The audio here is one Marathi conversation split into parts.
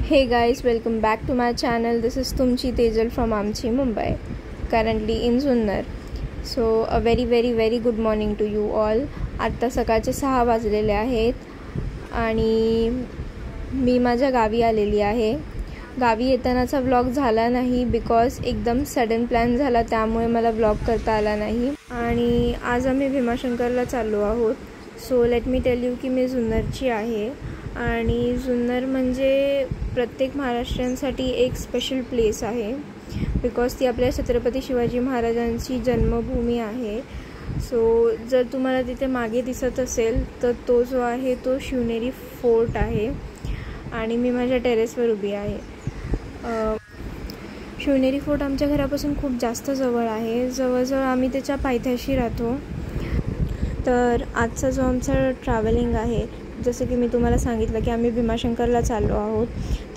Hey guys, welcome back to my channel. This is तुमची तेजल from आमची Mumbai, currently in Junnar. So a very good morning to you all. आता सकाळचे 6 वाजलेले आहेत आणि मी माझ्या गावी आलेली आहे. गावी येतानाचा व्लॉग झाला नाही बिकॉज एकदम सडन प्लॅन झाला, त्यामुळे मला व्लॉग करता आला नाही. आणि आज आम्ही भीमाशंकरला चाललो आहोत. So let me tell you की मी जुन्नरची आहे आणि जुन्नर म्हणजे प्रत्येक महाराष्ट्रीयांसाठी एक स्पेशल प्लेस आहे बिकॉज ती आपल्या छत्रपती शिवाजी महाराजांची जन्मभूमी आहे. सो जर तुम्हाला तिथे मागे दिसत असेल तर तो जो आहे तो शिवनेरी फोर्ट आहे आणि मी माझ्या टेरेसवर उभी आहे. शिवनेरी फोर्ट आमच्या घरापासून खूप जास्त जवळ आहे. जवळजवळ आम्ही त्याच्या पायथ्याशी राहतो. तर आजचा जो आमचा ट्रॅव्हलिंग आहे, जसं की मी तुम्हाला सांगितलं की आम्ही भीमाशंकरला चाललो आहोत,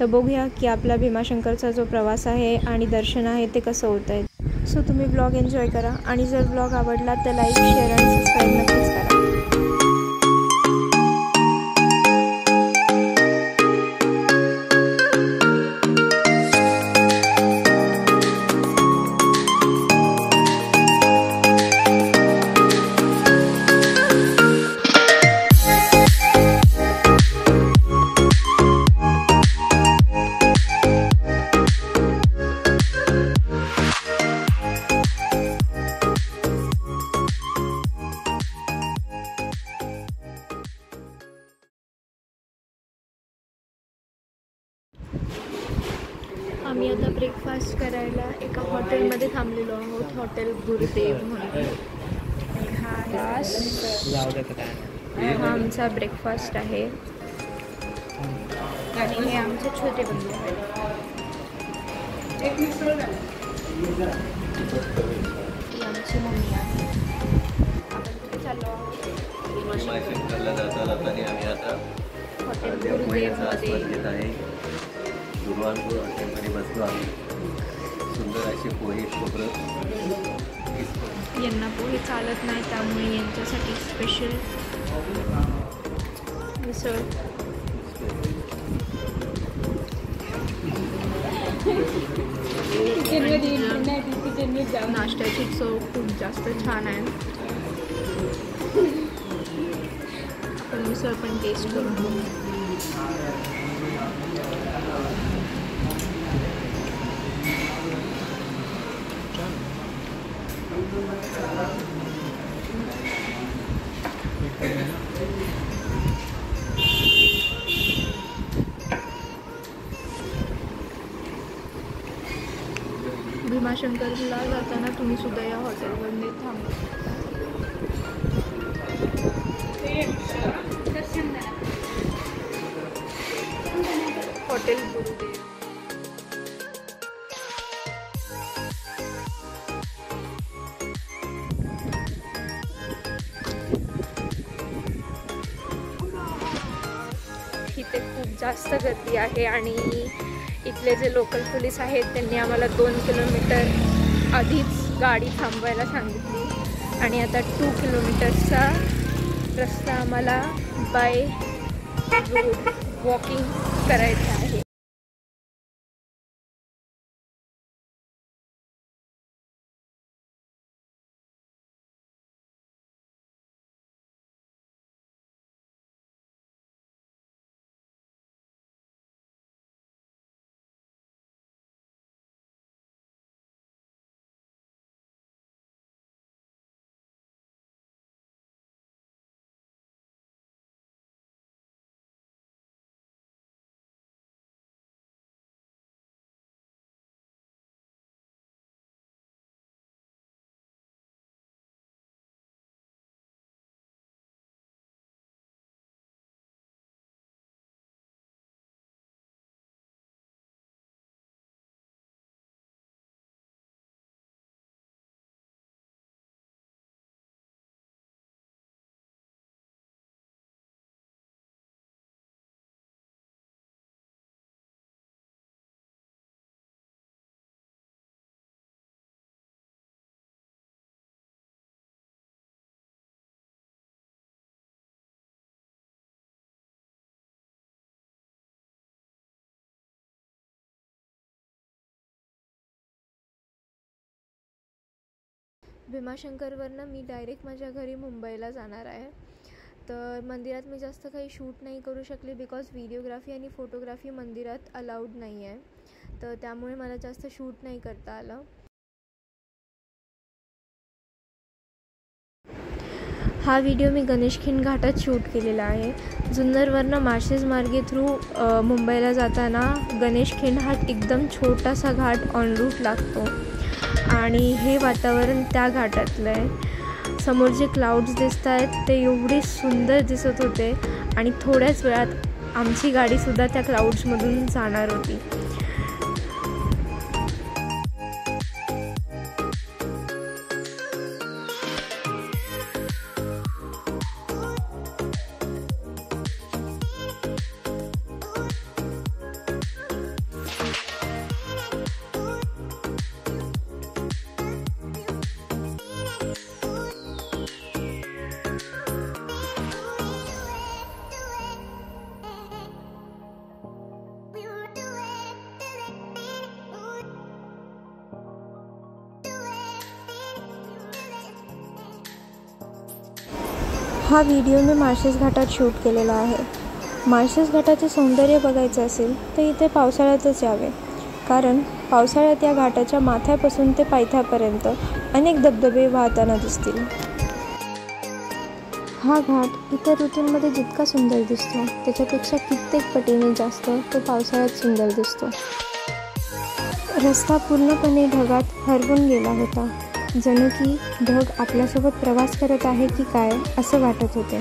तर बघूया की आपला भीमाशंकरचा जो प्रवास आहे आणि दर्शन आहे ते कसं होतं आहे. सो तुम्ही ब्लॉग एन्जॉय करा आणि जर ब्लॉग आवडला तर लाईक, शेअर आणि सबस्क्राईब नक्कीच करा. आम्ही आता ब्रेकफास्ट करायला एका हॉटेलमध्ये थांबलेलो आहोत. हॉटेल गुरुदेव म्हणून. हा आमचा ब्रेकफास्ट आहे आणि हे आमचे छोटे बंधू आहेत. आमची मम्मी आहे. आपण कुठे चाललो आहोत? भीमाशंकरला जाता आम्ही आता हॉटेल गुरुदेवमध्ये दुर्वांपूर हॉटेलमध्ये बसलो आम्ही. सुंदर असे पोहे, खोबरं. यांना पोहे चालत नाही, त्यामुळे यांच्यासाठी स्पेशल मिसळ. नाश्त्याची चव खूप जास्त छान आहे. आपण मिसळ पण टेस्ट करून बघू. भीमाशंकरला जाताना तुम्ही सुद्धा या हॉटेलमध्ये थांबा. हॉटेल गुरुदेव. इथे खूप जास्त गर्दी आहे आणि इथले जे लोकल पोलीस आहेत त्यांनी आम्हाला 2 किलोमीटर आधीच गाडी थांबवायला सांगितली आणि आता 2 किलोमीटरचा रस्ता आम्हाला बाय रोड वॉकिंग करायचा आहे. भीमाशंकरवरनं मी डायरेक्ट माझ्या घरी मुंबईला जाणार आहे. तर मंदिरात मी जास्त काही शूट नाही करू शकले बिकॉज व्हिडिओग्राफी आणि फोटोग्राफी मंदिरात अलाउड नाही आहे. तर त्यामुळे मला जास्त शूट नाही करता आलं. हा व्हिडिओ मी गणेशखिंड घाटात शूट केलेला आहे. जुन्नरवरनं माळशेज मार्गे थ्रू मुंबईला जाताना गणेशखिंड हा एकदम छोटासा घाट ऑन रूट लागतो आणि हे वातावरण त्या घाटातलं आहे. समोर जे क्लाउड्स दिसत आहेत ते एवढे सुंदर दिसत होते आणि थोड्याच वेळात आमची गाडीसुद्धा त्या क्लाउड्समधून जाणार होती. हा व्हिडिओ मी माळशेज घाटात शूट केलेला आहे. माळशेज घाटाचे सौंदर्य बघायचं असेल तर इथे पावसाळ्यातच यावे, कारण पावसाळ्यात या घाटाच्या माथ्यापासून ते पायथ्यापर्यंत अनेक धबधबे वाहताना दिसतील. हा घाट इतर ऋतूंमध्ये जितका सुंदर दिसतो त्याच्यापेक्षा कित्येक पटीने जास्त तो पावसाळ्यात सुंदर दिसतो. रस्ता पूर्णपणे ढगात हरवून गेला होता. जणू की ढग आपल्यासोबत प्रवास करत आहे की काय असं वाटत होते.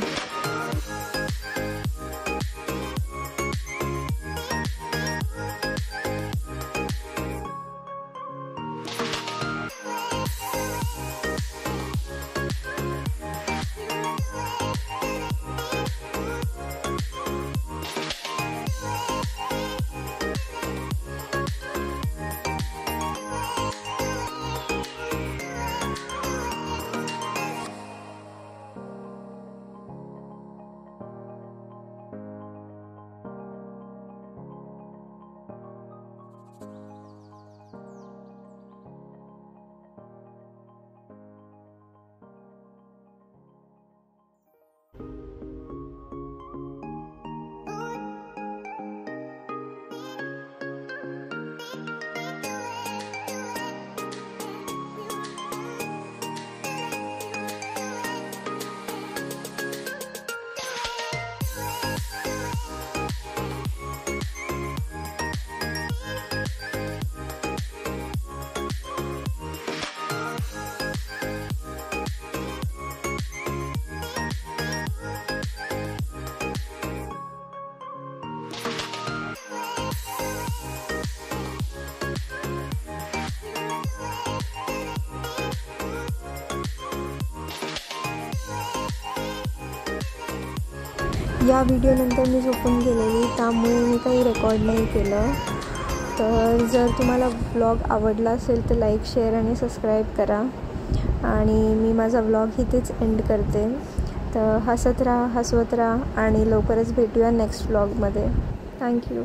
या व्हिडिओनंतर मी झोपून गेलेली, त्यामुळे मी काही रेकॉर्ड नाही केलं. तर जर तुम्हाला व्लॉग आवडला असेल तर लाईक, शेअर आणि सबस्क्राईब करा. आणि मी माझा व्लॉग इथेच एंड करते. तर हसत राहा, हसवत राहा आणि लवकरच भेटूया नेक्स्ट व्लॉगमध्ये. थँक्यू.